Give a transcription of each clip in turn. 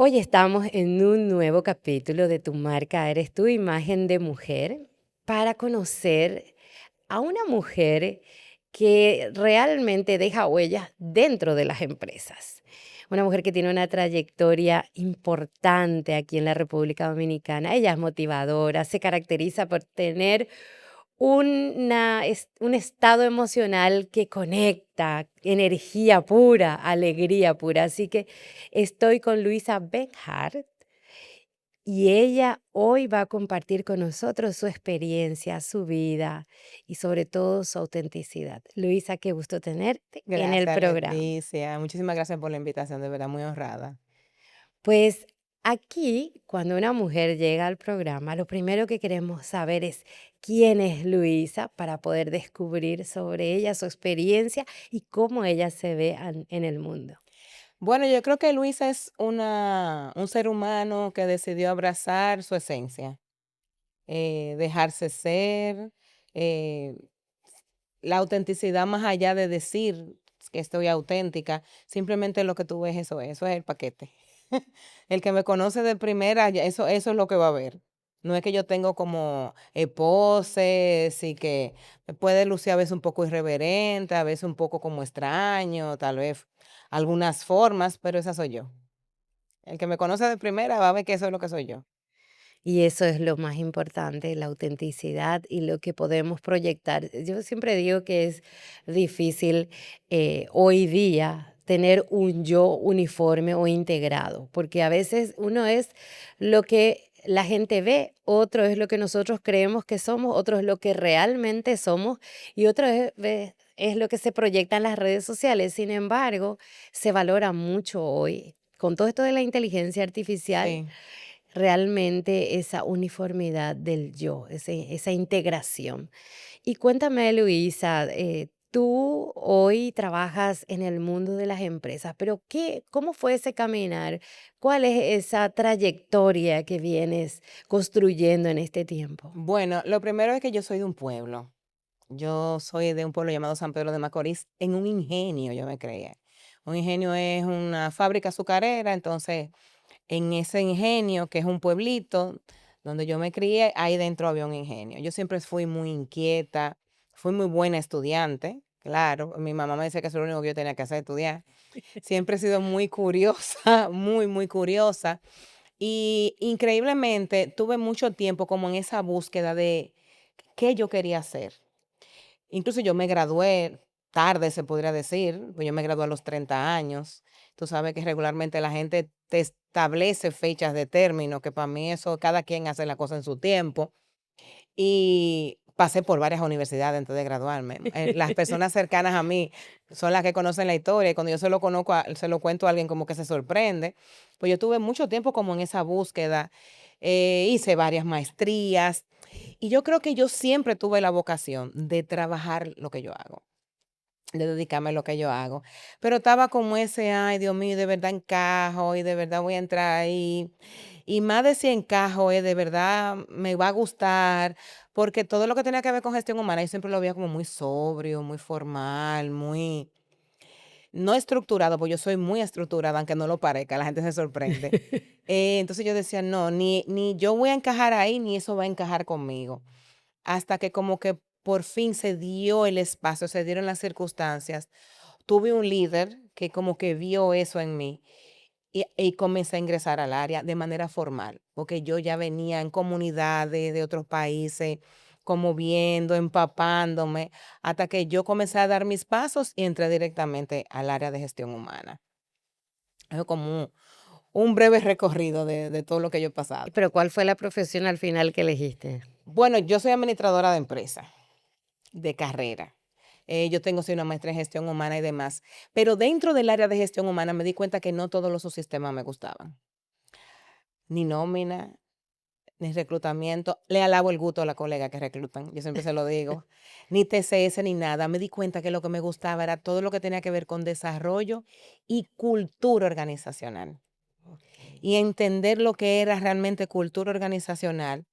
Hoy estamos en un nuevo capítulo de Tu marca eres tú, imagen de mujer, para conocer a una mujer que realmente deja huellas dentro de las empresas. Una mujer que tiene una trayectoria importante aquí en la República Dominicana. Ella es motivadora, se caracteriza por tener un estado emocional que conecta, energía pura, alegría pura. Así que estoy con Luisa Benhart y ella hoy va a compartir con nosotros su experiencia, su vida y sobre todo su autenticidad. Luisa, qué gusto tenerte en el Gracias, programa. Leticia. Muchísimas gracias por la invitación, de verdad, muy honrada. Pues aquí, cuando una mujer llega al programa, lo primero que queremos saber es quién es Luisa para poder descubrir sobre ella, su experiencia y cómo ella se ve en el mundo. Bueno, yo creo que Luisa es un ser humano que decidió abrazar su esencia, dejarse ser, eh, la autenticidad más allá de decir que estoy auténtica, simplemente lo que tú ves, eso es el paquete. El que me conoce de primera, eso es lo que va a ver. No es que yo tengo como poses y que me puede lucir a veces un poco irreverente, a veces un poco como extraño, tal vez algunas formas, pero esa soy yo. El que me conoce de primera va a ver que eso es lo que soy yo. Y eso es lo más importante, la autenticidad y lo que podemos proyectar. Yo siempre digo que es difícil hoy día tener un yo uniforme o integrado, porque a veces uno es lo que la gente ve, otro es lo que nosotros creemos que somos, otro es lo que realmente somos y otro es lo que se proyecta en las redes sociales. Sin embargo, se valora mucho hoy. Con todo esto de la inteligencia artificial, Sí. realmente esa uniformidad del yo, esa integración. Y cuéntame, Luisa, tú hoy trabajas en el mundo de las empresas, pero ¿cómo fue ese caminar? ¿Cuál es esa trayectoria que vienes construyendo en este tiempo? Bueno, lo primero es que yo soy de un pueblo. Yo soy de un pueblo llamado San Pedro de Macorís, en un ingenio yo me creía. Un ingenio es una fábrica azucarera, entonces en ese ingenio, que es un pueblito donde yo me crié, ahí dentro había un ingenio. Yo siempre fui muy inquieta, fui muy buena estudiante, claro. Mi mamá me decía que eso es lo único que yo tenía que hacer, estudiar. Siempre he sido muy curiosa, muy, muy curiosa. Y increíblemente tuve mucho tiempo como en esa búsqueda de qué yo quería hacer. Incluso yo me gradué tarde, se podría decir, pues yo me gradué a los 30 años. Tú sabes que regularmente la gente te establece fechas de término, que para mí eso, cada quien hace la cosa en su tiempo. Y pasé por varias universidades antes de graduarme. Las personas cercanas a mí son las que conocen la historia y cuando yo se lo conozco, se lo cuento a alguien como que se sorprende. Pues yo tuve mucho tiempo como en esa búsqueda, hice varias maestrías y yo creo que yo siempre tuve la vocación de trabajar lo que yo hago, de dedicarme a lo que yo hago. Pero estaba como ese, ay, Dios mío, de verdad encajo y de verdad voy a entrar ahí. Y más de si encajo, de verdad me va a gustar, porque todo lo que tenía que ver con gestión humana, yo siempre lo veía como muy sobrio, muy formal, muy no estructurado, porque yo soy muy estructurada, aunque no lo parezca, la gente se sorprende. Entonces yo decía, no, ni yo voy a encajar ahí, ni eso va a encajar conmigo. Hasta que como que por fin se dio el espacio, se dieron las circunstancias. Tuve un líder que como que vio eso en mí y comencé a ingresar al área de manera formal, porque yo ya venía en comunidades de otros países, como viendo, empapándome, hasta que yo comencé a dar mis pasos y entré directamente al área de gestión humana. Es como un breve recorrido de todo lo que yo he pasado. Pero ¿cuál fue la profesión al final que elegiste? Bueno, yo soy administradora de empresa, de carrera. Yo tengo sí, una maestría en gestión humana y demás, pero dentro del área de gestión humana me di cuenta que no todos los subsistemas me gustaban, ni nómina, ni reclutamiento. Le alabo el gusto a la colega que reclutan, yo siempre se lo digo. Ni TCS ni nada. Me di cuenta que lo que me gustaba era todo lo que tenía que ver con desarrollo y cultura organizacional. Y entender lo que era realmente cultura organizacional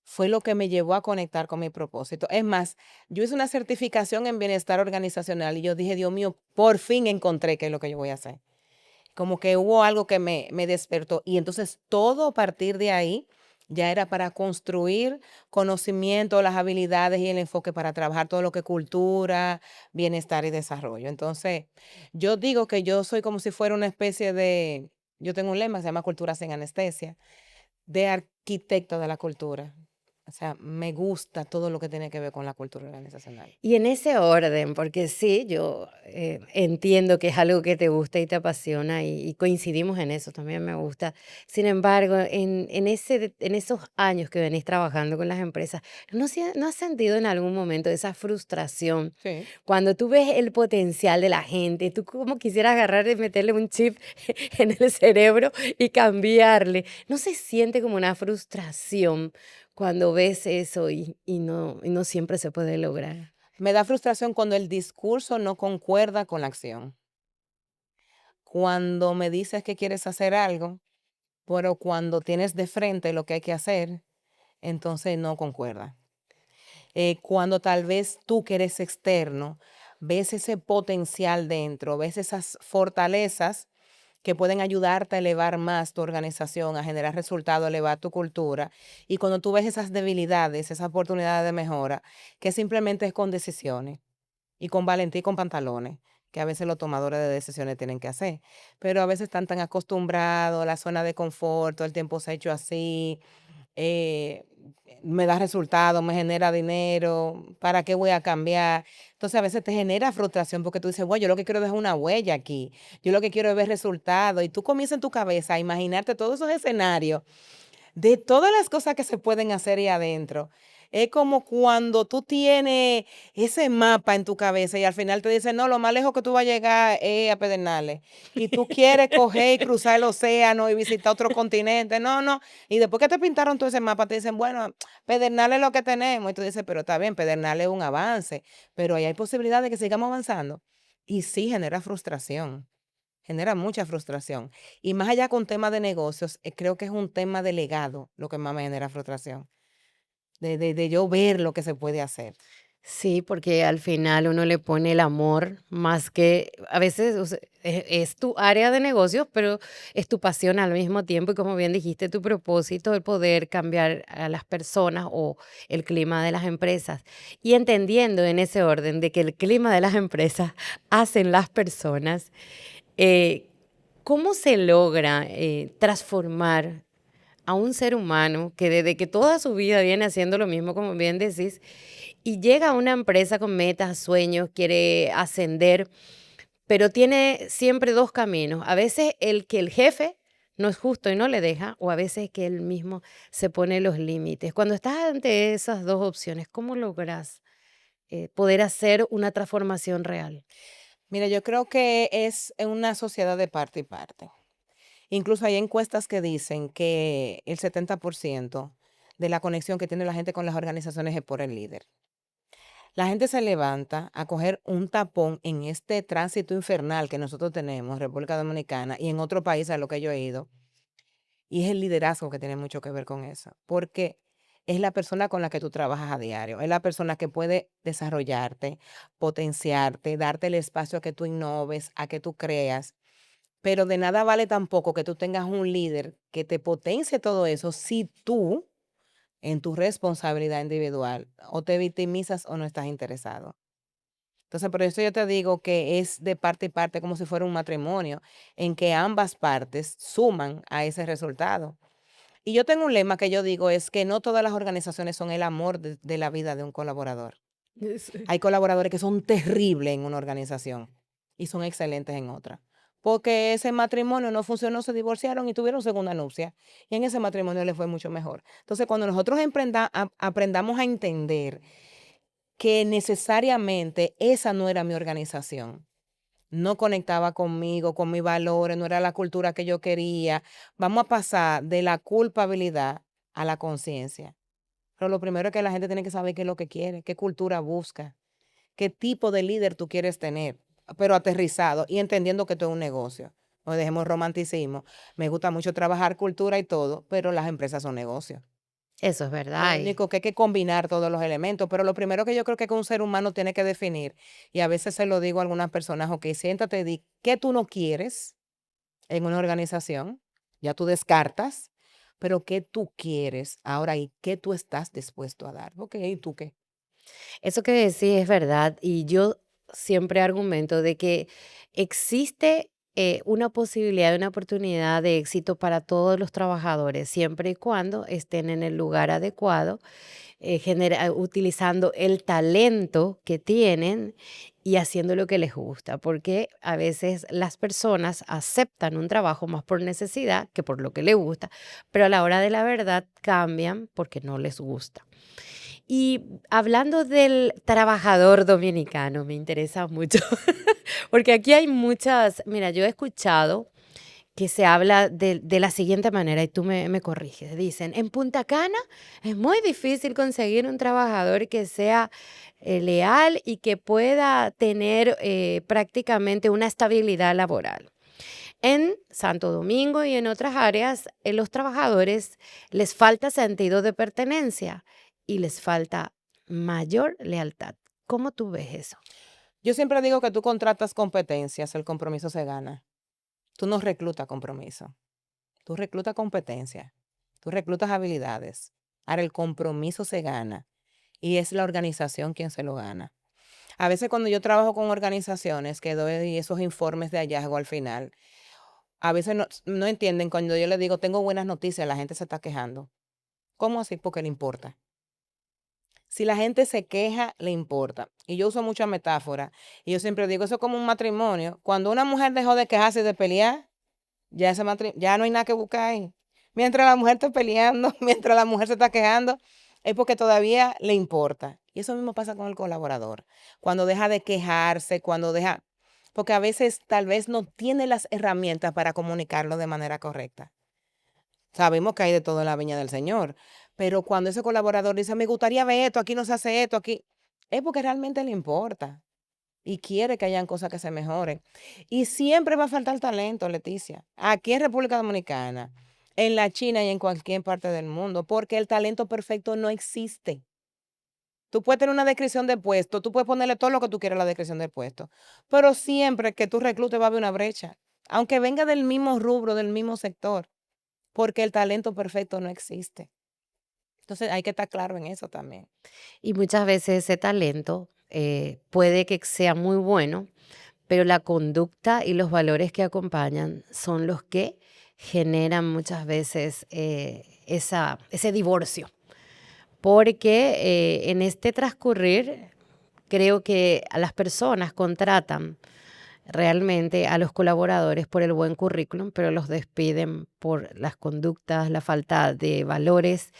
fue lo que me llevó a conectar con mi propósito. Es más, yo hice una certificación en bienestar organizacional y yo dije, Dios mío, por fin encontré qué es lo que yo voy a hacer. como que hubo algo que me despertó. Y entonces todo a partir de ahí ya era para construir conocimiento, las habilidades y el enfoque para trabajar todo lo que es cultura, bienestar y desarrollo. Entonces, yo digo que yo soy como si fuera una especie de, yo tengo un lema que se llama Cultura sin anestesia, de arquitecto de la cultura. O sea, me gusta todo lo que tiene que ver con la cultura organizacional. Y en ese orden, porque sí, yo entiendo que es algo que te gusta y te apasiona y coincidimos en eso, también me gusta. Sin embargo, en esos años que venís trabajando con las empresas, ¿no has sentido en algún momento esa frustración Sí. cuando tú ves el potencial de la gente? Tú como quisieras agarrar y meterle un chip en el cerebro y cambiarle. ¿No se siente como una frustración cuando ves eso y no siempre se puede lograr? Me da frustración cuando el discurso no concuerda con la acción. Cuando me dices que quieres hacer algo, pero cuando tienes de frente lo que hay que hacer, entonces no concuerda. Cuando tal vez tú que eres externo, ves ese potencial dentro, ves esas fortalezas que pueden ayudarte a elevar más tu organización, a generar resultados, a elevar tu cultura. Y cuando tú ves esas debilidades, esas oportunidades de mejora, que simplemente es con decisiones y con valentía y con pantalones, que a veces los tomadores de decisiones tienen que hacer. Pero a veces están tan acostumbrados a la zona de confort, todo el tiempo se ha hecho así, eh, me da resultados, me genera dinero, ¿para qué voy a cambiar? Entonces a veces te genera frustración porque tú dices, bueno, yo lo que quiero es dejar una huella aquí, yo lo que quiero es ver resultados y tú comienzas en tu cabeza a imaginarte todos esos escenarios de todas las cosas que se pueden hacer ahí adentro. Es como cuando tú tienes ese mapa en tu cabeza y al final te dicen, no, lo más lejos que tú vas a llegar es a Pedernales. Y tú quieres coger y cruzar el océano y visitar otro continente. No, no. Y después que te pintaron todo ese mapa, te dicen, bueno, Pedernales es lo que tenemos. Y tú dices, pero está bien, Pedernales es un avance. Pero ahí hay posibilidad de que sigamos avanzando. Y sí genera frustración. Genera mucha frustración. Y más allá con tema de negocios, creo que es un tema de legado lo que más me genera frustración. De yo ver lo que se puede hacer. Sí, porque al final uno le pone el amor más que a veces es tu área de negocios, pero es tu pasión al mismo tiempo y como bien dijiste, tu propósito, el poder cambiar a las personas o el clima de las empresas. Y entendiendo en ese orden de que el clima de las empresas hacen las personas, eh, ¿cómo se logra transformar a un ser humano que desde que toda su vida viene haciendo lo mismo, como bien decís, y llega a una empresa con metas, sueños, quiere ascender, pero tiene siempre dos caminos? A veces el que el jefe no es justo y no le deja, o a veces que él mismo se pone los límites. Cuando estás ante esas dos opciones, ¿cómo logras poder hacer una transformación real? Mira, yo creo que es en una sociedad de parte y parte. Incluso hay encuestas que dicen que el 70% de la conexión que tiene la gente con las organizaciones es por el líder. La gente se levanta a coger un tapón en este tránsito infernal que nosotros tenemos, República Dominicana, y en otro país a lo que yo he ido. Y es el liderazgo que tiene mucho que ver con eso, porque es la persona con la que tú trabajas a diario, es la persona que puede desarrollarte, potenciarte, darte el espacio a que tú innoves, a que tú creas, pero de nada vale tampoco que tú tengas un líder que te potencie todo eso si tú, en tu responsabilidad individual, o te victimizas o no estás interesado. Entonces, por eso yo te digo que es de parte y parte como si fuera un matrimonio, en que ambas partes suman a ese resultado. Y yo tengo un lema que yo digo es que no todas las organizaciones son el amor de la vida de un colaborador. Sí. Hay colaboradores que son terribles en una organización y son excelentes en otra. Porque ese matrimonio no funcionó, se divorciaron y tuvieron segunda nupcia. Y en ese matrimonio les fue mucho mejor. Entonces, cuando nosotros aprendamos a entender que necesariamente esa no era mi organización, no conectaba conmigo, con mis valores, no era la cultura que yo quería. Vamos a pasar de la culpabilidad a la conciencia. Pero lo primero es que la gente tiene que saber qué es lo que quiere, qué cultura busca, qué tipo de líder tú quieres tener, pero aterrizado y entendiendo que esto es un negocio. No dejemos romanticismo. Me gusta mucho trabajar cultura y todo, pero las empresas son negocios. Eso es Lo verdad. único que hay que combinar todos los elementos, pero lo primero que yo creo que un ser humano tiene que definir, y a veces se lo digo a algunas personas, ok, siéntate y di qué tú no quieres, en una organización, ya tú descartas, pero ¿qué tú quieres ahora y qué tú estás dispuesto a dar? Ok, ¿y tú qué? Eso que decís es verdad y yo siempre argumento de que existe una posibilidad, una oportunidad de éxito para todos los trabajadores, siempre y cuando estén en el lugar adecuado, utilizando el talento que tienen y haciendo lo que les gusta, porque a veces las personas aceptan un trabajo más por necesidad que por lo que les gusta, pero a la hora de la verdad cambian porque no les gusta. Y hablando del trabajador dominicano, me interesa mucho, porque aquí hay muchas, mira, yo he escuchado que se habla de la siguiente manera y tú me corriges. Dicen, en Punta Cana es muy difícil conseguir un trabajador que sea leal y que pueda tener prácticamente una estabilidad laboral. En Santo Domingo y en otras áreas, los trabajadores les falta sentido de pertenencia y les falta mayor lealtad. ¿Cómo tú ves eso? Yo siempre digo que tú contratas competencias, el compromiso se gana. Tú no reclutas compromiso, tú reclutas competencia, tú reclutas habilidades. Ahora el compromiso se gana y es la organización quien se lo gana. A veces cuando yo trabajo con organizaciones que doy esos informes de hallazgo al final, a veces no entienden cuando yo les digo, tengo buenas noticias, la gente se está quejando. ¿Cómo así? Porque le importa. Si la gente se queja, le importa. Y yo uso mucha metáfora. Y yo siempre digo, eso es como un matrimonio. Cuando una mujer dejó de quejarse y de pelear, ya no hay nada que buscar ahí. Mientras la mujer está peleando, mientras la mujer se está quejando, es porque todavía le importa. Y eso mismo pasa con el colaborador. Cuando deja de quejarse, porque a veces tal vez no tiene las herramientas para comunicarlo de manera correcta. Sabemos que hay de todo en la viña del Señor, pero cuando ese colaborador dice, me gustaría ver esto, aquí no se hace esto, aquí, es porque realmente le importa y quiere que hayan cosas que se mejoren. Y siempre va a faltar talento, Leticia, aquí en República Dominicana, en la China y en cualquier parte del mundo, porque el talento perfecto no existe. Tú puedes tener una descripción de puesto, tú puedes ponerle todo lo que tú quieras a la descripción del puesto, pero siempre que tú reclutes va a haber una brecha, aunque venga del mismo rubro, del mismo sector, porque el talento perfecto no existe. Entonces hay que estar claro en eso también. Y muchas veces ese talento puede que sea muy bueno, pero la conducta y los valores que acompañan son los que generan muchas veces ese divorcio. Porque en este transcurrir, creo que a las personas contratan realmente a los colaboradores por el buen currículum, pero los despiden por las conductas, la falta de valores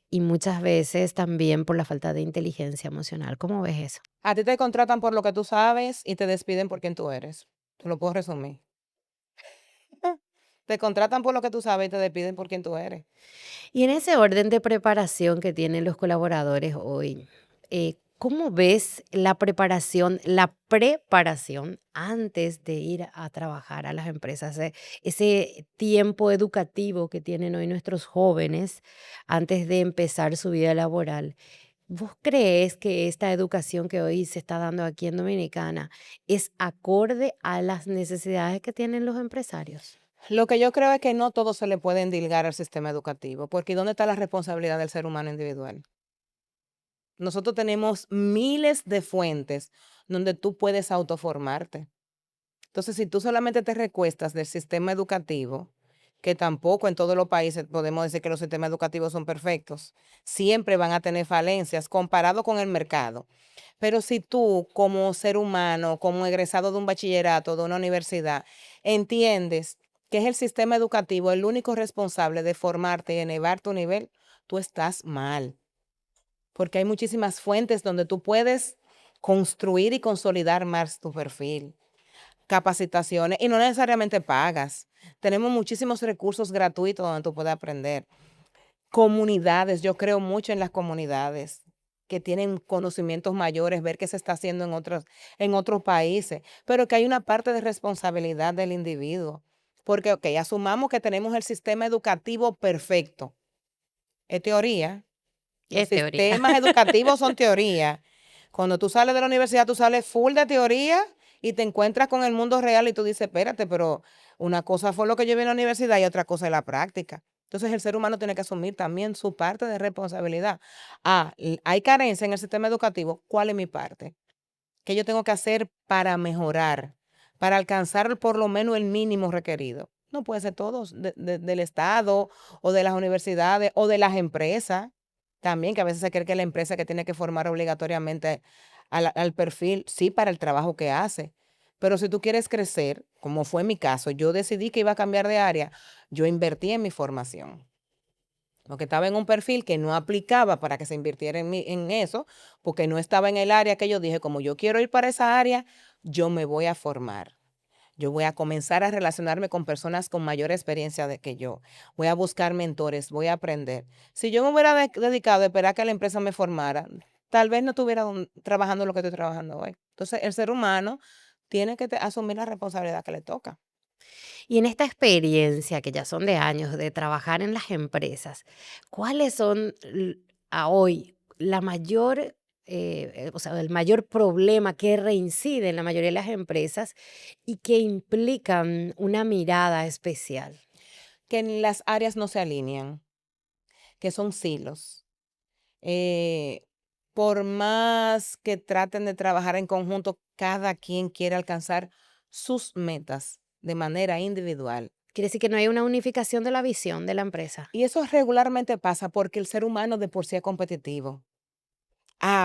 y muchas veces también por la falta de inteligencia emocional. ¿Cómo ves eso? A ti te contratan por lo que tú sabes y te despiden por quien tú eres. Te lo puedo resumir. Te contratan por lo que tú sabes y te despiden por quien tú eres. Y en ese orden de preparación que tienen los colaboradores hoy, ¿cómo ves la preparación antes de ir a trabajar a las empresas? Ese tiempo educativo que tienen hoy nuestros jóvenes antes de empezar su vida laboral. ¿Vos crees que esta educación que hoy se está dando aquí en Dominicana es acorde a las necesidades que tienen los empresarios? Lo que yo creo es que no todo se le puede endilgar al sistema educativo, porque ¿dónde está la responsabilidad del ser humano individual? Nosotros tenemos miles de fuentes donde tú puedes autoformarte. Entonces, si tú solamente te recuestas del sistema educativo, que tampoco en todos los países podemos decir que los sistemas educativos son perfectos, siempre van a tener falencias comparado con el mercado. Pero si tú como ser humano, como egresado de un bachillerato, de una universidad, entiendes que es el sistema educativo el único responsable de formarte y elevar tu nivel, tú estás mal, porque hay muchísimas fuentes donde tú puedes construir y consolidar más tu perfil, capacitaciones y no necesariamente pagas. Tenemos muchísimos recursos gratuitos donde tú puedes aprender. Comunidades, yo creo mucho en las comunidades que tienen conocimientos mayores, ver qué se está haciendo en otros países, pero que hay una parte de responsabilidad del individuo. Porque, ok, asumamos que tenemos el sistema educativo perfecto. Es teoría. Los Es teoría. sistemas educativos son teoría. Cuando tú sales de la universidad, tú sales full de teoría y te encuentras con el mundo real y tú dices, espérate, pero una cosa fue lo que yo vi en la universidad y otra cosa es la práctica. Entonces el ser humano tiene que asumir también su parte de responsabilidad. Hay carencia en el sistema educativo. ¿Cuál es mi parte? ¿Qué yo tengo que hacer para mejorar, para alcanzar por lo menos el mínimo requerido? No puede ser todo del Estado o de las universidades o de las empresas. También que a veces se cree que la empresa que tiene que formar obligatoriamente al perfil, sí, para el trabajo que hace. Pero si tú quieres crecer, como fue mi caso, yo decidí que iba a cambiar de área, yo invertí en mi formación. Porque estaba en un perfil que no aplicaba para que se invirtiera en eso, porque no estaba en el área que yo dije, como yo quiero ir para esa área, yo me voy a formar. Yo voy a comenzar a relacionarme con personas con mayor experiencia de que yo. Voy a buscar mentores, voy a aprender. Si yo me hubiera dedicado a esperar que la empresa me formara, tal vez no estuviera trabajando lo que estoy trabajando hoy. Entonces, el ser humano tiene que asumir la responsabilidad que le toca. Y en esta experiencia, que ya son de años, de trabajar en las empresas, ¿cuáles son a hoy la mayor, o sea, el mayor problema que reincide en la mayoría de las empresas y que implican una mirada especial? Que en las áreas no se alinean, que son silos. eh, por más que traten de trabajar en conjunto, cada quien quiere alcanzar sus metas de manera individual. Quiere decir que no hay una unificación de la visión de la empresa. Y eso regularmente pasa porque el ser humano de por sí es competitivo.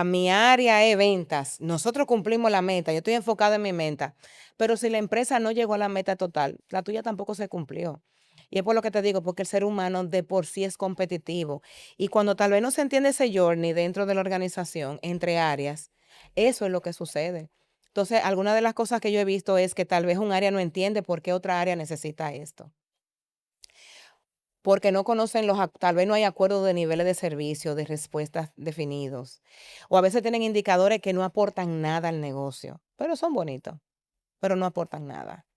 Mi área es ventas. Nosotros cumplimos la meta. Yo estoy enfocado en mi meta. Pero si la empresa no llegó a la meta total, la tuya tampoco se cumplió. Y es por lo que te digo, porque el ser humano de por sí es competitivo. Y cuando tal vez no se entiende ese journey dentro de la organización, entre áreas, eso es lo que sucede. Entonces, alguna de las cosas que yo he visto es que tal vez un área no entiende por qué otra área necesita esto. Porque no conocen tal vez no hay acuerdo de niveles de servicio, de respuestas definidos. O a veces tienen indicadores que no aportan nada al negocio, pero son bonitos, pero no aportan nada.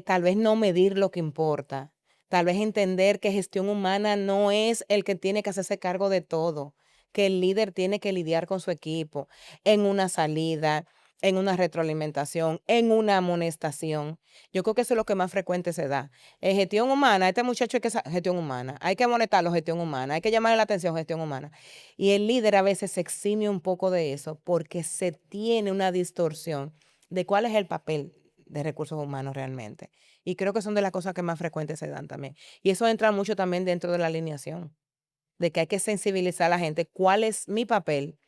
Tal vez no medir lo que importa. Tal vez entender que gestión humana no es el que tiene que hacerse cargo de todo, que el líder tiene que lidiar con su equipo en una salida, en una retroalimentación, en una amonestación. Yo creo que eso es lo que más frecuente se da. Gestión humana, este muchacho hay que gestión humana, hay que amonestarlo, gestión humana, hay que llamarle la atención, gestión humana. Y el líder a veces se exime un poco de eso porque se tiene una distorsión de cuál es el papel de recursos humanos realmente. Y creo que son de las cosas que más frecuentes se dan también. Y eso entra mucho también dentro de la alineación, de que hay que sensibilizar a la gente cuál es mi papel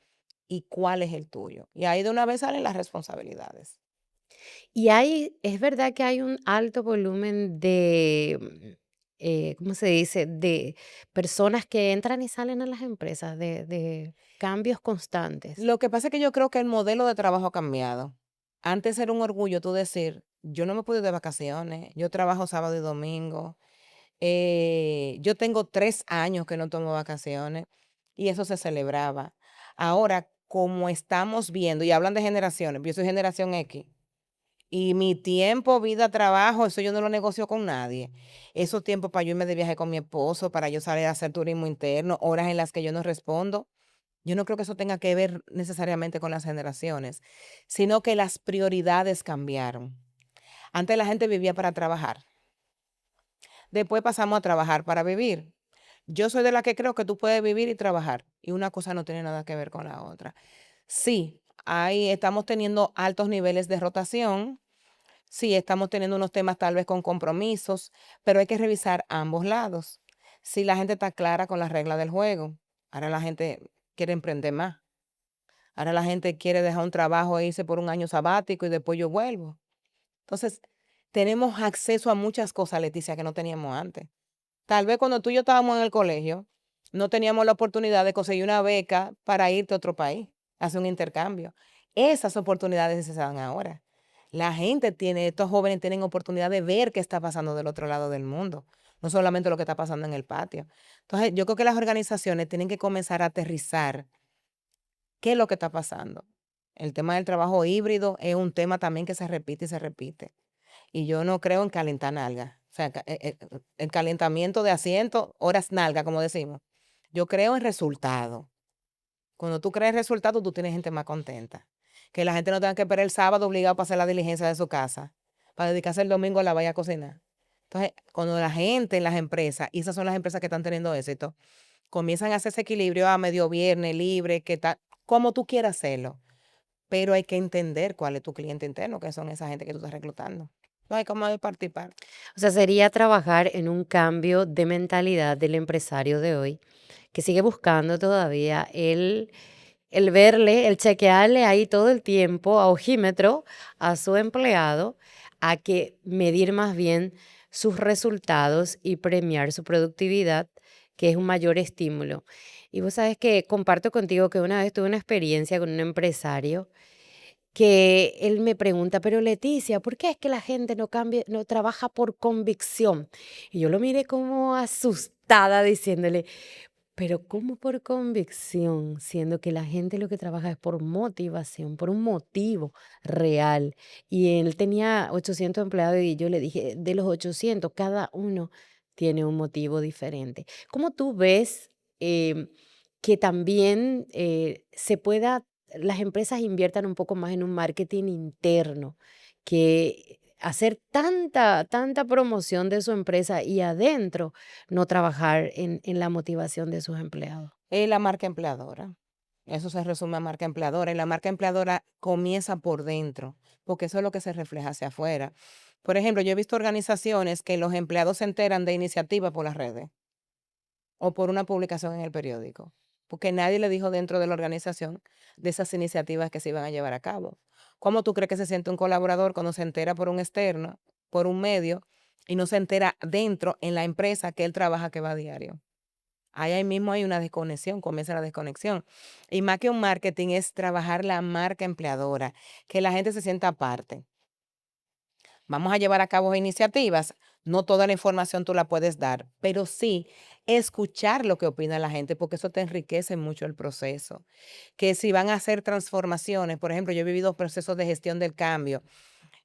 y cuál es el tuyo. Y ahí de una vez salen las responsabilidades. Y es verdad que hay un alto volumen de, ¿cómo se dice? De personas que entran y salen a las empresas, de cambios constantes. Lo que pasa es que yo creo que el modelo de trabajo ha cambiado. Antes era un orgullo tú decir, yo no me puedo ir de vacaciones, yo trabajo sábado y domingo, yo tengo 3 años que no tomo vacaciones y eso se celebraba. Ahora, como estamos viendo, y hablan de generaciones, yo soy generación X, y mi tiempo, vida, trabajo, eso yo no lo negocio con nadie. Esos tiempos para yo irme de viaje con mi esposo, para yo salir a hacer turismo interno, horas en las que yo no respondo. Yo no creo que eso tenga que ver necesariamente con las generaciones, sino que las prioridades cambiaron. Antes la gente vivía para trabajar, después pasamos a trabajar para vivir. Yo soy de la que creo que tú puedes vivir y trabajar, y una cosa no tiene nada que ver con la otra. Sí, ahí estamos teniendo altos niveles de rotación. Sí, estamos teniendo unos temas tal vez con compromisos, pero hay que revisar ambos lados. Si la gente está clara con las reglas del juego, ahora la gente quiere emprender más. Ahora la gente quiere dejar un trabajo e irse por un año sabático y después yo vuelvo. Entonces, tenemos acceso a muchas cosas, Leticia, que no teníamos antes. Tal vez cuando tú y yo estábamos en el colegio, no teníamos la oportunidad de conseguir una beca para irte a otro país, hacer un intercambio. Esas oportunidades se dan ahora. La gente tiene, estos jóvenes tienen oportunidad de ver qué está pasando del otro lado del mundo, no solamente lo que está pasando en el patio. Entonces, yo creo que las organizaciones tienen que comenzar a aterrizar qué es lo que está pasando. El tema del trabajo híbrido es un tema también que se repite y se repite. Y yo no creo en calentar nalga. O sea, el calentamiento de asiento, horas nalga, como decimos. Yo creo en resultado. Cuando tú crees resultado, tú tienes gente más contenta. que la gente no tenga que esperar el sábado obligado para hacer la diligencia de su casa, para dedicarse el domingo a la vaya a cocinar. Entonces, cuando la gente en las empresas, y esas son las empresas que están teniendo éxito, comienzan a hacer ese equilibrio a medio viernes, libre, que tal, como tú quieras hacerlo, pero hay que entender cuál es tu cliente interno, que son esa gente que tú estás reclutando. No hay como de participar. O sea, sería trabajar en un cambio de mentalidad del empresario de hoy, que sigue buscando todavía el verle, el chequearle ahí todo el tiempo a ojímetro a su empleado, a que medir más bien sus resultados y premiar su productividad, que es un mayor estímulo. Y vos sabes que comparto contigo que una vez tuve una experiencia con un empresario que él me pregunta, pero Leticia, ¿por qué es que la gente no cambia, no trabaja por convicción? Y yo lo miré como asustada diciéndole, pero ¿cómo por convicción? Siendo que la gente lo que trabaja es por motivación, por un motivo real. Y él tenía 800 empleados y yo le dije, de los 800 cada uno tiene un motivo diferente. ¿Cómo tú ves em, que también se pueda, las empresas inviertan un poco más en un marketing interno, que hacer tanta promoción de su empresa y adentro no trabajar en la motivación de sus empleados? Es la marca empleadora. Eso se resume a marca empleadora. Y la marca empleadora comienza por dentro, porque eso es lo que se refleja hacia afuera. Por ejemplo, yo he visto organizaciones que los empleados se enteran de iniciativas por las redes o por una publicación en el periódico, porque nadie le dijo dentro de la organización de esas iniciativas que se iban a llevar a cabo. ¿Cómo tú crees que se siente un colaborador cuando se entera por un externo, por un medio, y no se entera dentro en la empresa que él trabaja, que va a diario? Ahí mismo hay una desconexión, comienza la desconexión. Y más que un marketing es trabajar la marca empleadora, que la gente se sienta aparte. Vamos a llevar a cabo iniciativas. No toda la información tú la puedes dar, pero sí escuchar lo que opina la gente, porque eso te enriquece mucho el proceso. Que si van a hacer transformaciones, por ejemplo, yo he vivido procesos de gestión del cambio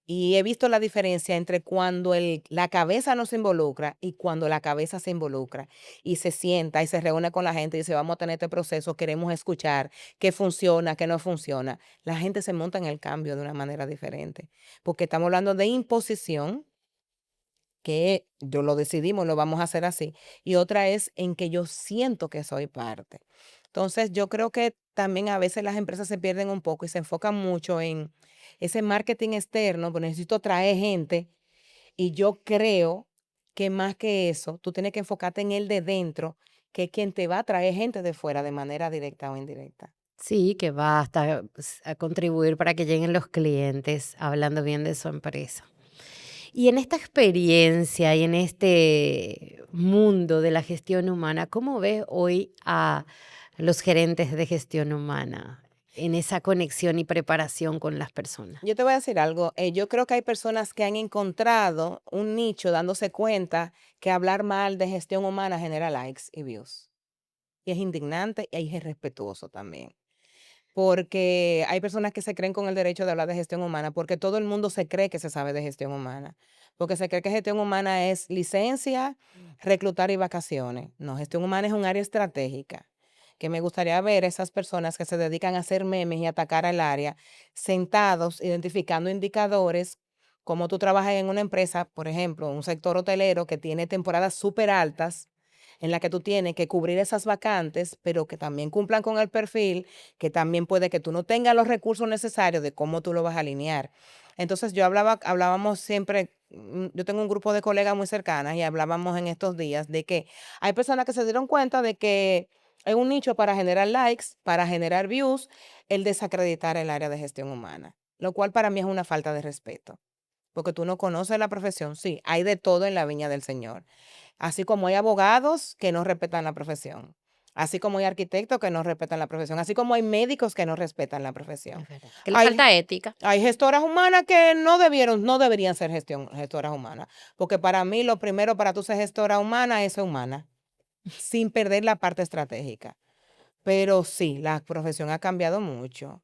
y he visto la diferencia entre cuando la cabeza no se involucra y cuando la cabeza se involucra y se sienta y se reúne con la gente y dice, vamos a tener este proceso, queremos escuchar qué funciona, qué no funciona. La gente se monta en el cambio de una manera diferente, porque estamos hablando de imposición, que yo lo decidimos, lo vamos a hacer así, y otra es en que yo siento que soy parte. Entonces, yo creo que también a veces las empresas se pierden un poco y se enfocan mucho en ese marketing externo, pues necesito traer gente, y yo creo que más que eso, tú tienes que enfocarte en el de dentro, que es quien te va a traer gente de fuera de manera directa o indirecta. Sí, que va hasta a contribuir para que lleguen los clientes hablando bien de su empresa. Y en esta experiencia y en este mundo de la gestión humana, ¿cómo ves hoy a los gerentes de gestión humana en esa conexión y preparación con las personas? Yo te voy a decir algo, yo creo que hay personas que han encontrado un nicho dándose cuenta que hablar mal de gestión humana genera likes y views. Y es indignante y es irrespetuoso también. Porque hay personas que se creen con el derecho de hablar de gestión humana, porque todo el mundo se cree que se sabe de gestión humana. Porque se cree que gestión humana es licencia, reclutar y vacaciones. No, gestión humana es un área estratégica. Que me gustaría ver esas personas que se dedican a hacer memes y atacar al área, sentados, identificando indicadores, como tú trabajas en una empresa, por ejemplo, un sector hotelero que tiene temporadas súper altas, en la que tú tienes que cubrir esas vacantes, pero que también cumplan con el perfil, que también puede que tú no tengas los recursos necesarios de cómo tú lo vas a alinear. Entonces hablábamos siempre, yo tengo un grupo de colegas muy cercanas y hablábamos en estos días de que hay personas que se dieron cuenta de que es un nicho para generar likes, para generar views, el desacreditar el área de gestión humana, lo cual para mí es una falta de respeto, porque tú no conoces la profesión. Sí, hay de todo en la viña del Señor. Así como hay abogados que no respetan la profesión, así como hay arquitectos que no respetan la profesión, así como hay médicos que no respetan la profesión. Es verdad. Que le Hay, falta ética. hay gestoras humanas que no deberían ser gestoras humanas, porque para mí lo primero para tú ser gestora humana es ser humana, sin perder la parte estratégica. Pero sí, la profesión ha cambiado mucho.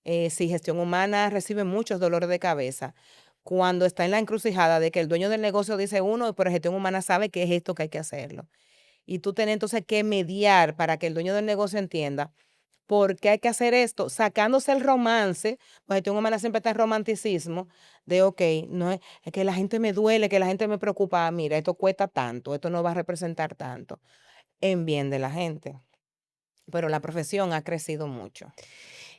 Sí, gestión humana recibe muchos dolores de cabeza cuando está en la encrucijada de que el dueño del negocio dice uno, pero gestión humana sabe que es esto que hay que hacerlo. Y tú tienes entonces que mediar para que el dueño del negocio entienda ¿Por qué hay que hacer esto? Sacándose el romance, pues Gestión Humana siempre está en romanticismo, de ok, no es que la gente me duele, que la gente me preocupa, mira, esto cuesta tanto, esto no va a representar tanto, en bien de la gente. Pero la profesión ha crecido mucho.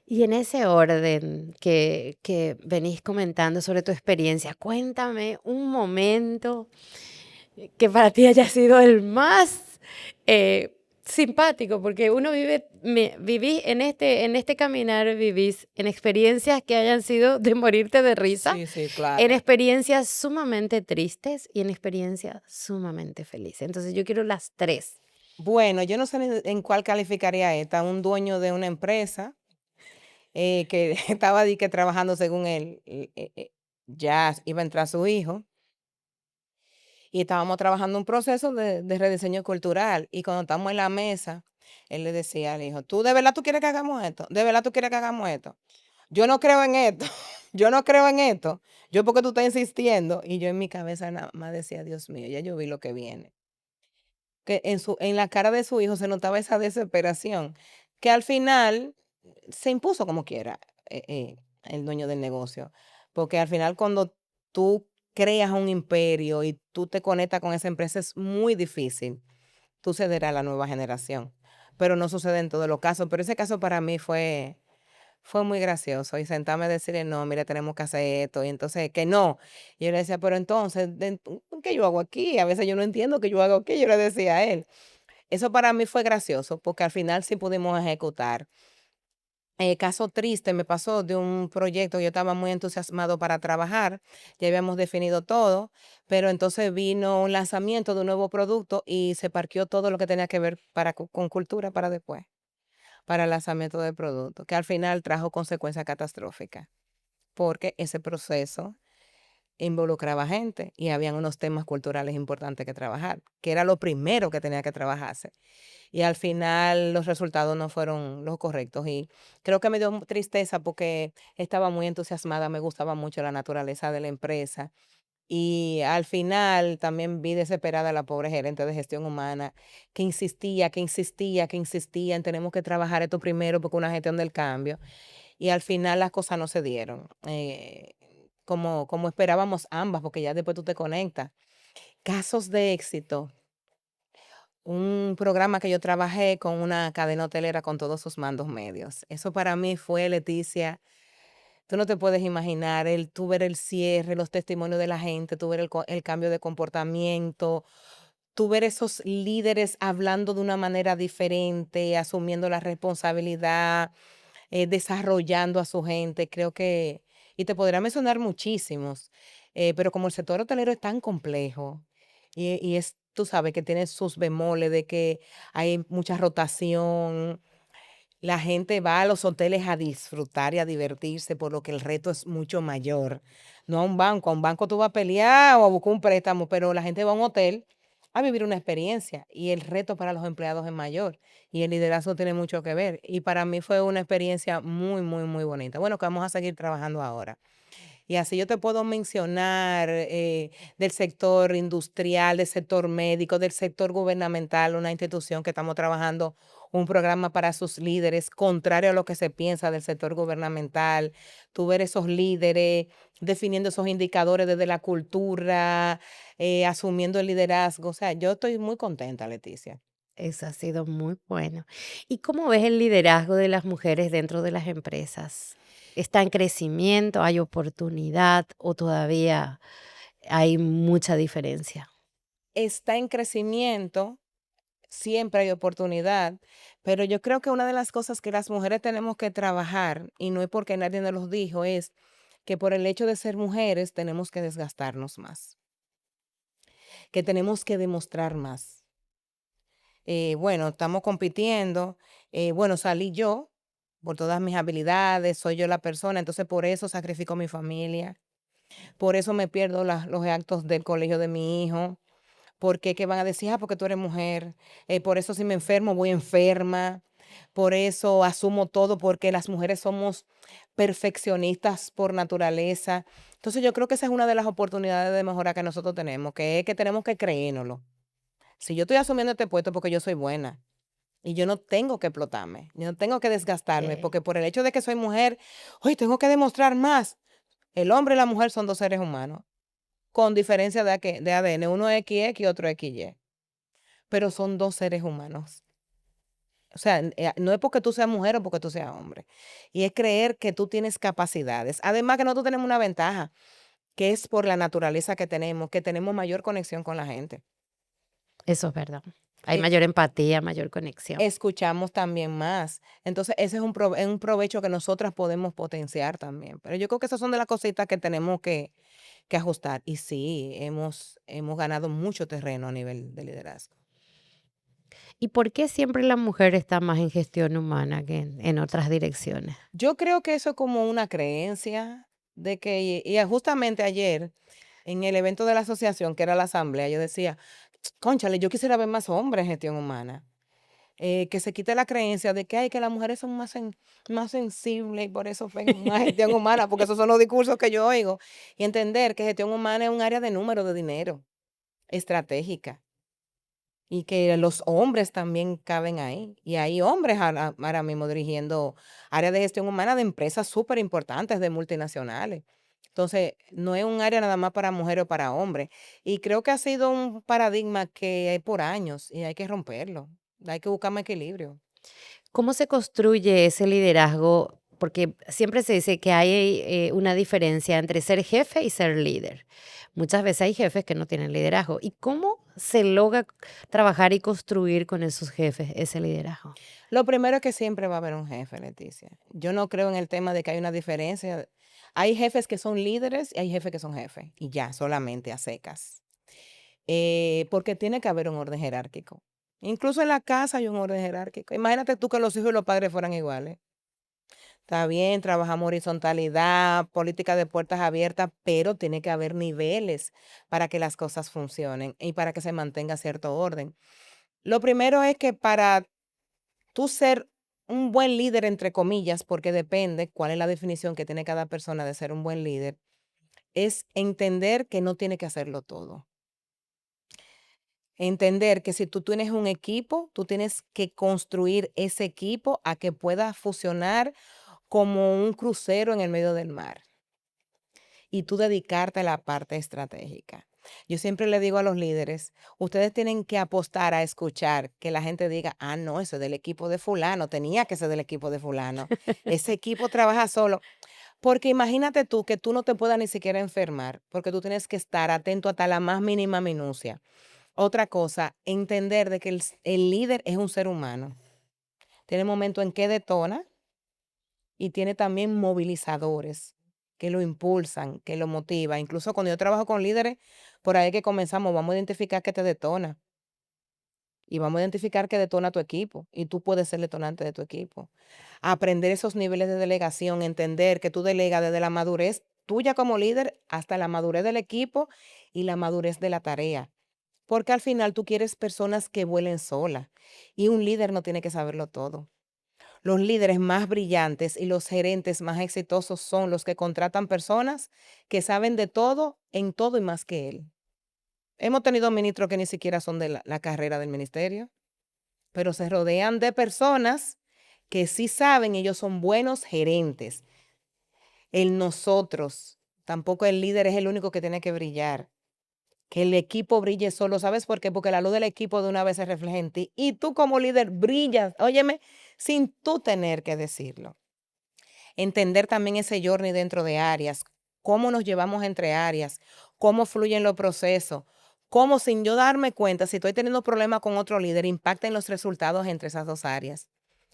Y en ese orden que venís comentando sobre tu experiencia, cuéntame un momento que para ti haya sido el más simpático, porque uno vivís en este caminar, vivís en experiencias que hayan sido de morirte de risa, Sí, sí, en claro. experiencias sumamente tristes y en experiencias sumamente felices. Entonces yo quiero las tres. Bueno, yo no sé ni en cuál calificaría esta. Un dueño de una empresa que estaba di que trabajando según él, ya iba a entrar su hijo y estábamos trabajando un proceso de rediseño cultural. Y cuando estamos en la mesa, él le decía al hijo, ¿tú de verdad tú quieres que hagamos esto? ¿De verdad tú quieres que hagamos esto? Yo no creo en esto, yo no creo en esto. Yo porque tú estás insistiendo. Y yo en mi cabeza nada más decía, Dios mío, ya yo vi lo que viene. Que en la cara de su hijo se notaba esa desesperación, que al final se impuso como quiera, el dueño del negocio, porque al final cuando tú creas un imperio y tú te conectas con esa empresa es muy difícil, tú ceder a la nueva generación, pero no sucede en todos los casos, pero ese caso para mí fue muy gracioso y sentarme a decirle, no, mira, tenemos que hacer esto, y entonces que no. Y yo le decía, pero entonces, ¿qué yo hago aquí? A veces yo no entiendo qué yo hago aquí, yo le decía a él. Eso para mí fue gracioso, porque al final sí pudimos ejecutar. Caso triste me pasó de un proyecto, yo estaba muy entusiasmado para trabajar, ya habíamos definido todo, pero entonces vino un lanzamiento de un nuevo producto y se parqueó todo lo que tenía que ver con cultura para después, para el lanzamiento del producto, que al final trajo consecuencias catastróficas, porque ese proceso involucraba gente y habían unos temas culturales importantes que trabajar, que era lo primero que tenía que trabajarse. Y al final los resultados no fueron los correctos. Y creo que me dio tristeza porque estaba muy entusiasmada, me gustaba mucho la naturaleza de la empresa. Y al final también vi desesperada a la pobre gerente de gestión humana que insistía, que insistía, que insistía en tenemos que trabajar esto primero porque una gestión del cambio. Y al final las cosas no se dieron como esperábamos ambas, porque ya después tú te conectas. Casos de éxito. Un programa que yo trabajé con una cadena hotelera con todos sus mandos medios. Eso para mí fue, Leticia, tú no te puedes imaginar, tú ver el cierre, los testimonios de la gente, tú ver el cambio de comportamiento, tú ver esos líderes hablando de una manera diferente, asumiendo la responsabilidad, desarrollando a su gente, creo que, y te podría mencionar muchísimos, pero como el sector hotelero es tan complejo y es, tú sabes, que tiene sus bemoles de que hay mucha rotación, la gente va a los hoteles a disfrutar y a divertirse, por lo que el reto es mucho mayor. No a un banco tú vas a pelear o a buscar un préstamo, pero la gente va a un hotel a vivir una experiencia y el reto para los empleados es mayor y el liderazgo tiene mucho que ver. Y para mí fue una experiencia muy, muy, muy bonita. Bueno, que vamos a seguir trabajando ahora. Y así yo te puedo mencionar del sector industrial, del sector médico, del sector gubernamental, una institución que estamos trabajando un programa para sus líderes, contrario a lo que se piensa del sector gubernamental. Tú ver esos líderes definiendo esos indicadores desde la cultura, asumiendo el liderazgo. O sea, yo estoy muy contenta, Leticia. Eso ha sido muy bueno. ¿Y cómo ves el liderazgo de las mujeres dentro de las empresas? ¿Está en crecimiento? ¿Hay oportunidad o todavía hay mucha diferencia? Está en crecimiento, siempre hay oportunidad, pero yo creo que una de las cosas que las mujeres tenemos que trabajar, y no es porque nadie nos lo dijo, es que por el hecho de ser mujeres tenemos que desgastarnos más, que tenemos que demostrar más. Bueno, estamos compitiendo, bueno, salí yo por todas mis habilidades, soy yo la persona, entonces por eso sacrifico mi familia, por eso me pierdo los actos del colegio de mi hijo, porque qué van a decir, ah, porque tú eres mujer, por eso si me enfermo voy enferma, por eso asumo todo, porque las mujeres somos perfeccionistas por naturaleza. Entonces yo creo que esa es una de las oportunidades de mejora que nosotros tenemos, que es que tenemos que creérnoslo. Si yo estoy asumiendo este puesto porque yo soy buena, Y yo no tengo que explotarme, yo no tengo que desgastarme, Sí, porque por el hecho de que soy mujer, hoy tengo que demostrar más. El hombre y la mujer son dos seres humanos, con diferencia de ADN. Uno es XX y otro es XY, pero son dos seres humanos. O sea, no es porque tú seas mujer o porque tú seas hombre. Y es creer que tú tienes capacidades. Además que nosotros tenemos una ventaja, que es por la naturaleza que tenemos mayor conexión con la gente. eso es verdad. Hay Eh, mayor empatía, mayor conexión. Escuchamos también más. Entonces, ese es un provecho que nosotras podemos potenciar también. Pero yo creo que esas son de las cositas que tenemos que ajustar. Y sí, hemos ganado mucho terreno a nivel de liderazgo. ¿Y por qué siempre la mujer está más en gestión humana que en otras direcciones? Yo creo que eso es como una creencia de que, y justamente ayer, en el evento de la asociación, que era la asamblea, yo decía, cónchale, yo quisiera ver más hombres en gestión humana. Que se quite la creencia de que, ay, que las mujeres son más sensibles y por eso ven más gestión humana, porque esos son los discursos que yo oigo. Y entender que gestión humana es un área de número de dinero, estratégica, y que los hombres también caben ahí. Y hay hombres ahora mismo dirigiendo áreas de gestión humana de empresas súper importantes, de multinacionales. Entonces, no es un área nada más para mujeres o para hombres. Y creo que ha sido un paradigma que hay por años y hay que romperlo. Hay que buscar más equilibrio. ¿Cómo se construye ese liderazgo? Porque siempre se dice que hay una diferencia entre ser jefe y ser líder. Muchas veces hay jefes que no tienen liderazgo. ¿Y cómo se logra trabajar y construir con esos jefes ese liderazgo? Lo primero es que siempre va a haber un jefe, Leticia. Yo no creo en el tema de que hay una diferencia. Hay jefes que son líderes y hay jefes que son jefes. Y ya, solamente a secas. Porque tiene que haber un orden jerárquico. Incluso en la casa hay un orden jerárquico. Imagínate tú que los hijos y los padres fueran iguales. Está bien, trabajamos horizontalidad, política de puertas abiertas, pero tiene que haber niveles para que las cosas funcionen y para que se mantenga cierto orden. Lo primero es que para tú ser un buen líder, entre comillas, porque depende cuál es la definición que tiene cada persona de ser un buen líder, es entender que no tiene que hacerlo todo. Entender que si tú tienes un equipo, tú tienes que construir ese equipo a que pueda funcionar como un crucero en el medio del mar y tú dedicarte a la parte estratégica. Yo siempre le digo a los líderes, ustedes tienen que apostar a escuchar que la gente diga, ah, no, eso es del equipo de fulano, tenía que ser del equipo de fulano. Ese equipo trabaja solo. Porque imagínate tú que tú no te puedas ni siquiera enfermar, porque tú tienes que estar atento hasta la más mínima minucia. Otra cosa, entender de que el líder es un ser humano. Tiene momentos en que detona y tiene también movilizadores que lo impulsan, que lo motivan. Incluso cuando yo trabajo con líderes, por ahí que comenzamos, vamos a identificar qué te detona y vamos a identificar qué detona tu equipo y tú puedes ser detonante de tu equipo. Aprender esos niveles de delegación, entender que tú delegas desde la madurez tuya como líder hasta la madurez del equipo y la madurez de la tarea. Porque al final tú quieres personas que vuelen sola y un líder no tiene que saberlo todo. Los líderes más brillantes y los gerentes más exitosos son los que contratan personas que saben de todo, en todo y más que él. Hemos tenido ministros que ni siquiera son de la carrera del ministerio, pero se rodean de personas que sí saben, ellos son buenos gerentes. El nosotros, tampoco el líder es el único que tiene que brillar. Que el equipo brille solo, ¿sabes por qué? Porque la luz del equipo de una vez se refleja en ti y tú como líder brillas, óyeme, sin tú tener que decirlo. Entender también ese journey dentro de áreas, cómo nos llevamos entre áreas, cómo fluyen los procesos, cómo sin yo darme cuenta, si estoy teniendo problemas con otro líder, impacten los resultados entre esas dos áreas.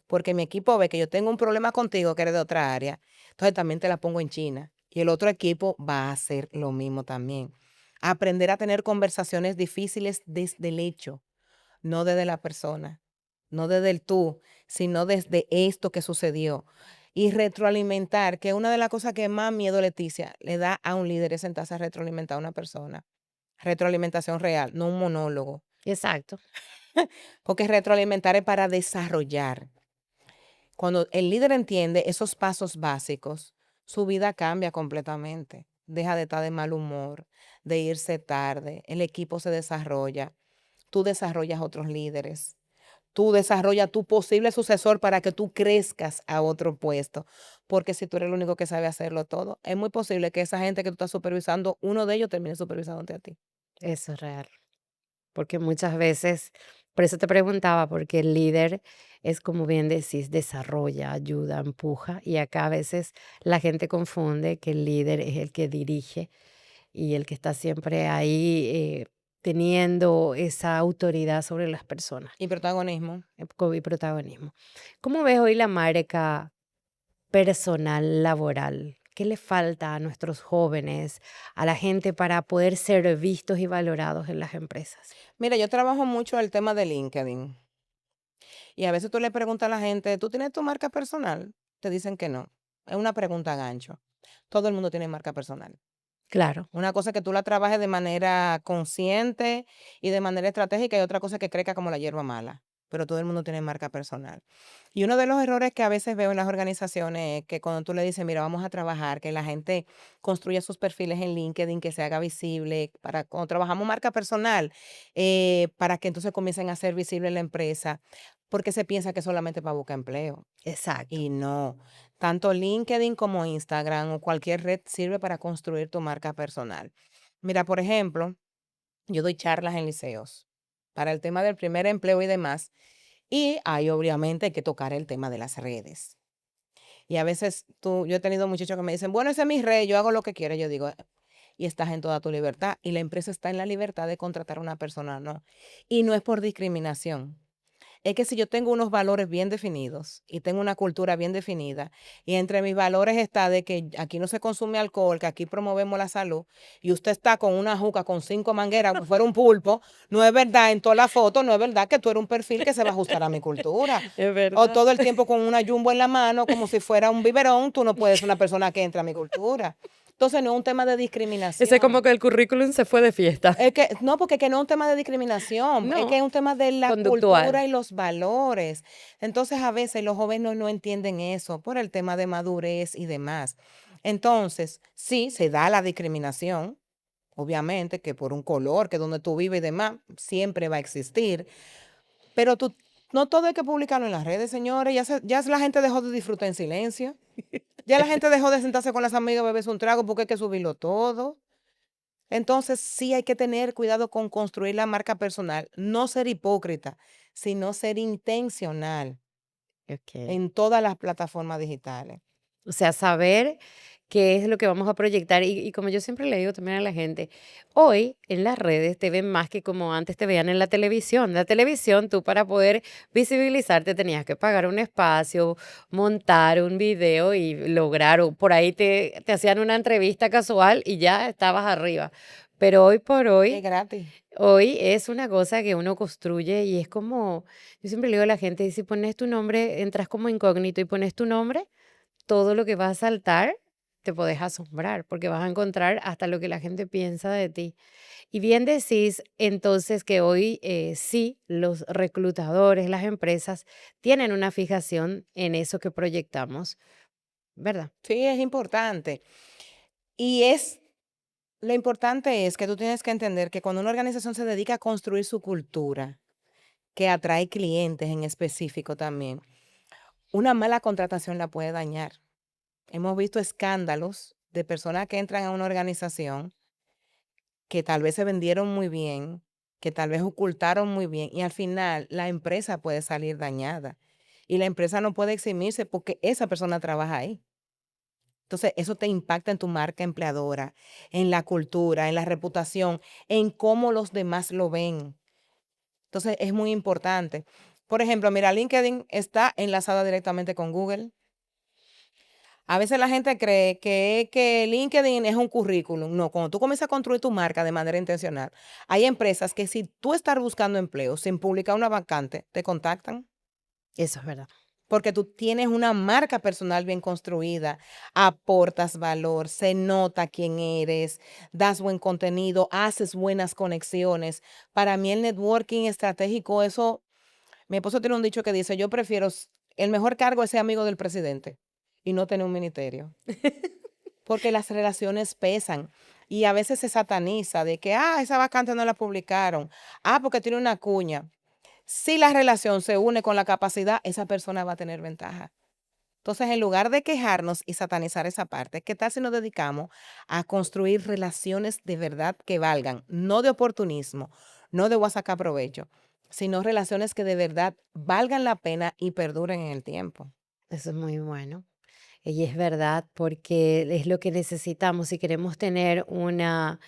Porque mi equipo ve que yo tengo un problema contigo que eres de otra área, entonces también te la pongo en China. Y el otro equipo va a hacer lo mismo también. Aprender a tener conversaciones difíciles desde el hecho, no desde la persona, no desde el tú, sino desde esto que sucedió. Y retroalimentar, que una de las cosas que más miedo, Leticia, le da a un líder es sentarse a retroalimentar a una persona. Retroalimentación real, no un monólogo. Exacto. Porque retroalimentar es para desarrollar. Cuando el líder entiende esos pasos básicos, su vida cambia completamente. Deja de estar de mal humor, de irse tarde, el equipo se desarrolla, tú desarrollas otros líderes. tú desarrolla tu posible sucesor para que tú crezcas a otro puesto. Porque si tú eres el único que sabe hacerlo todo, es muy posible que esa gente que tú estás supervisando, uno de ellos termine supervisándote a ti. Eso es real. Porque muchas veces, por eso te preguntaba, porque el líder es como bien decís, desarrolla, ayuda, empuja, y acá a veces la gente confunde que el líder es el que dirige y el que está siempre ahí teniendo esa autoridad sobre las personas Y protagonismo. y protagonismo. ¿Cómo ves hoy la marca personal laboral? ¿Qué le falta a nuestros jóvenes, a la gente para poder ser vistos y valorados en las empresas? Mira, yo trabajo mucho el tema de LinkedIn. Y a veces tú le preguntas a la gente, ¿tú tienes tu marca personal? Te dicen que no. Es una pregunta gancho. Todo el mundo tiene marca personal. Claro, Una cosa es que tú la trabajes de manera consciente y de manera estratégica y otra cosa es que crezca como la hierba mala. Pero todo el mundo tiene marca personal. Y uno de los errores que a veces veo en las organizaciones es que cuando tú le dices, mira, vamos a trabajar, que la gente construya sus perfiles en LinkedIn, que se haga visible, para cuando trabajamos marca personal, para que entonces comiencen a ser visible en la empresa, porque se piensa que solamente para buscar empleo. exacto. Y no, tanto LinkedIn como Instagram o cualquier red sirve para construir tu marca personal. Mira, por ejemplo, yo doy charlas en liceos para el tema del primer empleo y demás, y ahí obviamente hay que tocar el tema de las redes. Y a veces yo he tenido muchachos que me dicen, bueno, ese es mi red, yo hago lo que quiero. Yo digo, y estás en toda tu libertad, y la empresa está en la libertad de contratar a una persona, no. Y no es por discriminación. Es que si yo tengo unos valores bien definidos y tengo una cultura bien definida, y entre mis valores está de que aquí no se consume alcohol, que aquí promovemos la salud, y usted está con una juca con 5 mangueras, como fuera un pulpo, no es verdad en toda la foto, no es verdad que tú eres un perfil que se va a ajustar a mi cultura. Es O verdad. todo el tiempo con una jumbo en la mano, como si fuera un biberón, tú no puedes ser una persona que entra a mi cultura. Entonces no es un tema de Ese como discriminación. que el currículum se fue de fiesta. Es que, no, porque que no es un tema de discriminación, es que es No, un tema de la conductual. cultura y los valores. Entonces, a veces los jóvenes no entienden eso por el tema de madurez y demás. Entonces, sí, se da la discriminación, obviamente, que por un color, que donde tú vives y demás, siempre va a existir, pero no todo hay que publicarlo en las redes, señores. Ya la gente dejó de disfrutar en silencio. Ya la gente dejó de sentarse con las amigas a beberse un trago porque hay que subirlo todo. Entonces, sí hay que tener cuidado con construir la marca personal, no ser hipócrita, sino ser intencional Okey. en todas las plataformas digitales. O sea, saber qué es lo que vamos a proyectar. Y como yo siempre le digo también a la gente, hoy en las redes te ven más que como antes te veían en la televisión. La televisión, tú para poder visibilizarte tenías que pagar un espacio, montar un video y lograr, o por ahí te hacían una entrevista casual y ya estabas arriba. Pero hoy por Es hoy, gratis. hoy es una cosa que uno construye y es como, yo siempre le digo a la gente, si pones tu nombre, entras como incógnito y pones tu nombre, todo lo que va a saltar te podés asombrar, porque vas a encontrar hasta lo que la gente piensa de ti. Y bien decís entonces que hoy sí, los reclutadores, las empresas tienen una fijación en eso que proyectamos, ¿verdad? Sí, es importante. Y lo importante es que tú tienes que entender que cuando una organización se dedica a construir su cultura, que atrae clientes en específico también, una mala contratación la puede dañar. Hemos visto escándalos de personas que entran a una organización que tal vez se vendieron muy bien, que tal vez ocultaron muy bien y al final la empresa puede salir dañada y la empresa no puede eximirse porque esa persona trabaja ahí. Entonces, eso te impacta en tu marca empleadora, en la cultura, en la reputación, en cómo los demás lo ven. Entonces, es muy importante. Por ejemplo, mira, LinkedIn está enlazada directamente con Google. A veces la gente cree que LinkedIn es un currículum. No, cuando tú comienzas a construir tu marca de manera intencional, hay empresas que si tú estás buscando empleo sin publicar una vacante, te contactan Eso es verdad. porque tú tienes una marca personal bien construida, aportas valor, se nota quién eres, das buen contenido, haces buenas conexiones. Para mí el networking estratégico, eso, mi esposo tiene un dicho que dice, yo prefiero, el mejor cargo es ser amigo del presidente y no tener un ministerio. Porque las relaciones pesan y a veces se sataniza de que, esa vacante no la publicaron, porque tiene una cuña. Si la relación se une con la capacidad, esa persona va a tener ventaja. Entonces, en lugar de quejarnos y satanizar esa parte, ¿qué tal si nos dedicamos a construir relaciones de verdad que valgan? No de oportunismo, no de voy a sacar provecho, sino relaciones que de verdad valgan la pena y perduren en el tiempo. Eso es muy bueno. Y es verdad, porque es lo que necesitamos si queremos tener una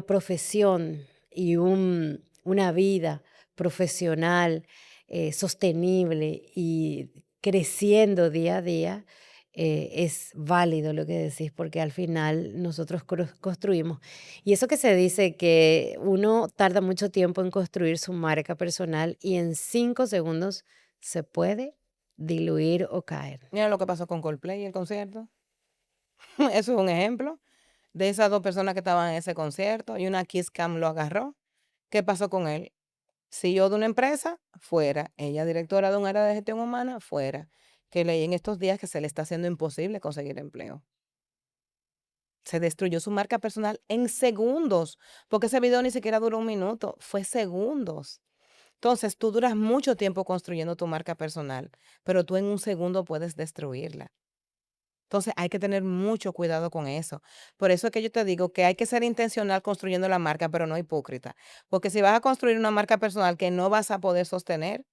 profesión y una vida profesional sostenible y creciendo día a día. Es válido lo que decís, porque al final nosotros construimos. Y eso que se dice que uno tarda mucho tiempo en construir su marca personal y en 5 segundos se puede diluir o caer. Mira lo que pasó con Coldplay y el concierto. Eso es un ejemplo de esas dos personas que estaban en ese concierto y una Kiss Cam lo agarró. ¿Qué pasó con él? CEO de una empresa, fuera. Ella, directora de un área de gestión humana, fuera. Que leí en estos días que se le está haciendo imposible conseguir empleo. Se destruyó su marca personal en segundos, porque ese video ni siquiera duró un minuto, fue segundos. Entonces, tú duras mucho tiempo construyendo tu marca personal, pero tú en un segundo puedes destruirla. Entonces, hay que tener mucho cuidado con eso. Por eso es que yo te digo que hay que ser intencional construyendo la marca, pero no hipócrita. Porque si vas a construir una marca personal que no vas a poder sostener,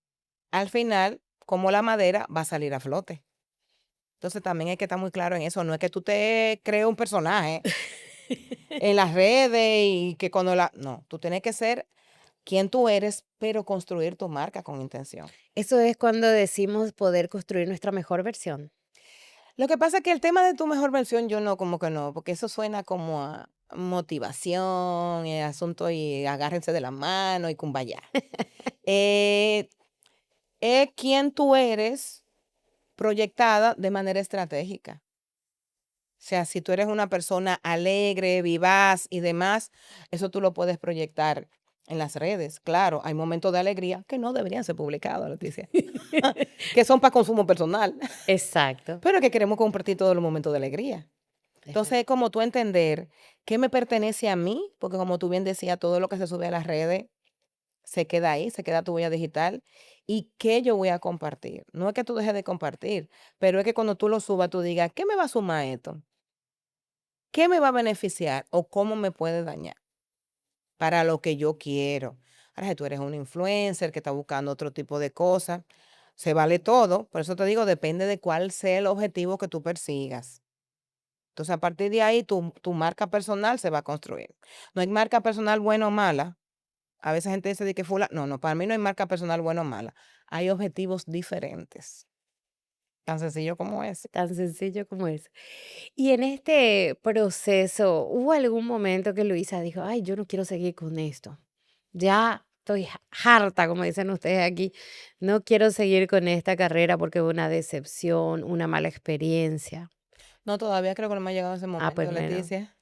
al final, como la madera, va a salir a flote. Entonces, también hay que estar muy claro en eso. No es que tú te crees un personaje en las redes y que cuando la... No, tú tienes que ser quien tú eres, pero construir tu marca con intención. Eso es cuando decimos poder construir nuestra mejor versión. Lo que pasa es que el tema de tu mejor versión, yo no, como que no, porque eso suena como a motivación, asunto y agárrense de la mano y kumbaya. Eh, es quien tú eres proyectada de manera estratégica. O sea, si tú eres una persona alegre, vivaz y demás, eso tú lo puedes proyectar en las redes. Claro, hay momentos de alegría que no deberían ser publicados, Leticia, que son para consumo personal, Exacto. pero que queremos compartir todos los momentos de alegría. Es Entonces, verdad. es como tú entender qué me pertenece a mí, porque como tú bien decías, todo lo que se sube a las redes se queda ahí, se queda tu huella digital, y qué yo voy a compartir. No es que tú dejes de compartir, pero es que cuando tú lo subas, tú digas, ¿qué me va a sumar esto? ¿Qué me va a beneficiar o cómo me puede dañar para lo que yo quiero? Ahora, si tú eres un influencer que está buscando otro tipo de cosas, se vale todo. Por eso te digo, depende de cuál sea el objetivo que tú persigas. Entonces, a partir de ahí, tu marca personal se va a construir. No hay marca personal buena o mala. A veces gente dice de que no, no, para mí no hay marca personal buena o mala. Hay objetivos diferentes. Tan sencillo como es. Tan sencillo como eso. Y en este proceso, ¿hubo algún momento que Luisa dijo, ay, yo no quiero seguir con esto? Ya estoy harta, como dicen ustedes aquí. No quiero seguir con esta carrera porque fue una decepción, una mala experiencia. No, todavía creo que no me ha llegado ese Ah, pues momento, bueno. Leticia.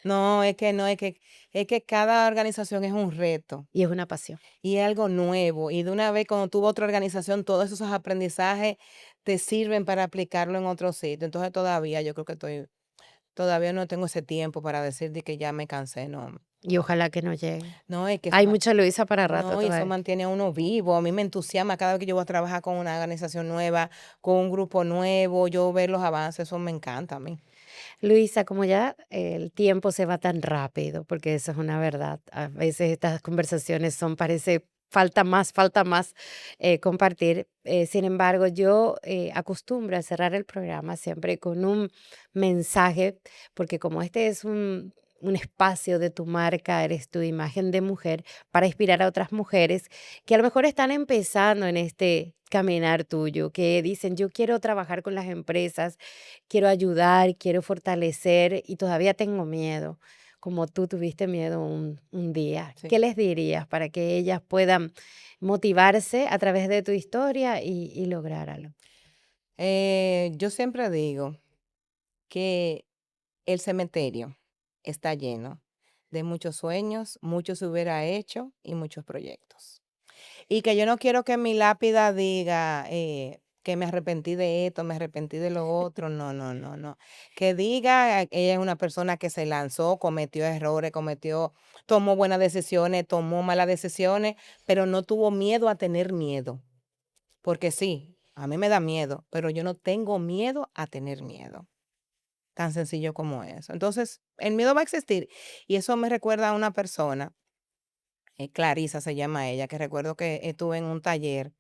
No, es que no, es que cada organización es un reto Y es una pasión. y es algo nuevo. Y de una vez cuando tuvo otra organización, todos esos aprendizajes te sirven para aplicarlo en otro sitio. Entonces todavía yo creo que todavía no tengo ese tiempo para decir de que ya me cansé, no. Y ojalá que no llegue. No, es que Hay mucha Luisa para rato no, y eso todavía. mantiene a uno vivo. A mí me entusiasma cada vez que yo voy a trabajar con una organización nueva, con un grupo nuevo, yo ver los avances, eso me encanta a mí. Luisa, como ya el tiempo se va tan rápido, porque eso es una verdad, a veces estas conversaciones son, parece, falta más compartir. Sin embargo, yo acostumbro a cerrar el programa siempre con un mensaje, porque como este es un espacio de tu marca, eres tu imagen de mujer, para inspirar a otras mujeres que a lo mejor están empezando en este caminar tuyo, que dicen, yo quiero trabajar con las empresas, quiero ayudar, quiero fortalecer y todavía tengo miedo, como tú tuviste miedo un día. ¿Qué Sí. les dirías para que ellas puedan motivarse a través de tu historia y lograr algo? Yo siempre digo que el cementerio está lleno de muchos sueños, mucho se hubiera hecho y muchos proyectos. Y que yo no quiero que mi lápida diga, que me arrepentí de esto, me arrepentí de lo otro, no, no, no, no. Que diga, ella es una persona que se lanzó, cometió errores, tomó buenas decisiones, tomó malas decisiones, pero no tuvo miedo a tener miedo. Porque sí, a mí me da miedo, pero yo no tengo miedo a tener miedo. Tan sencillo como eso. Entonces, el miedo va a existir. Y eso me recuerda a una persona, Clarisa se llama ella, que recuerdo que estuve en un taller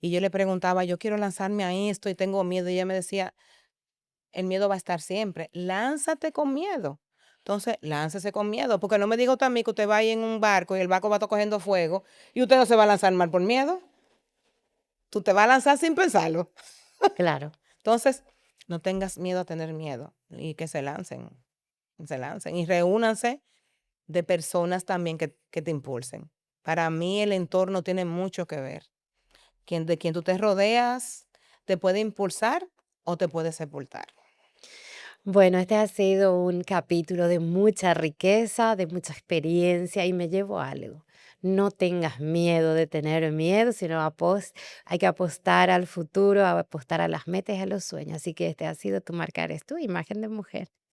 y yo le preguntaba, yo quiero lanzarme a esto y tengo miedo. Y ella me decía, el miedo va a estar siempre. Lánzate con miedo. Entonces, láncese con miedo, porque no me diga usted a mí que usted va ahí en un barco y el barco va a estar cogiendo fuego y usted no se va a lanzar mal por miedo. Tú te vas a lanzar sin pensarlo. Claro. Entonces, no tengas miedo a tener miedo y que se lancen y reúnanse de personas también que te impulsen. Para mí el entorno tiene mucho que ver. De quien tú te rodeas te puede impulsar o te puede sepultar. Bueno, este ha sido un capítulo de mucha riqueza, de mucha experiencia y me llevo algo. No tengas miedo de tener miedo, sino hay que apostar al futuro, a apostar a las metas y a los sueños. Así que este ha sido tu marca, eres tú, imagen de mujer.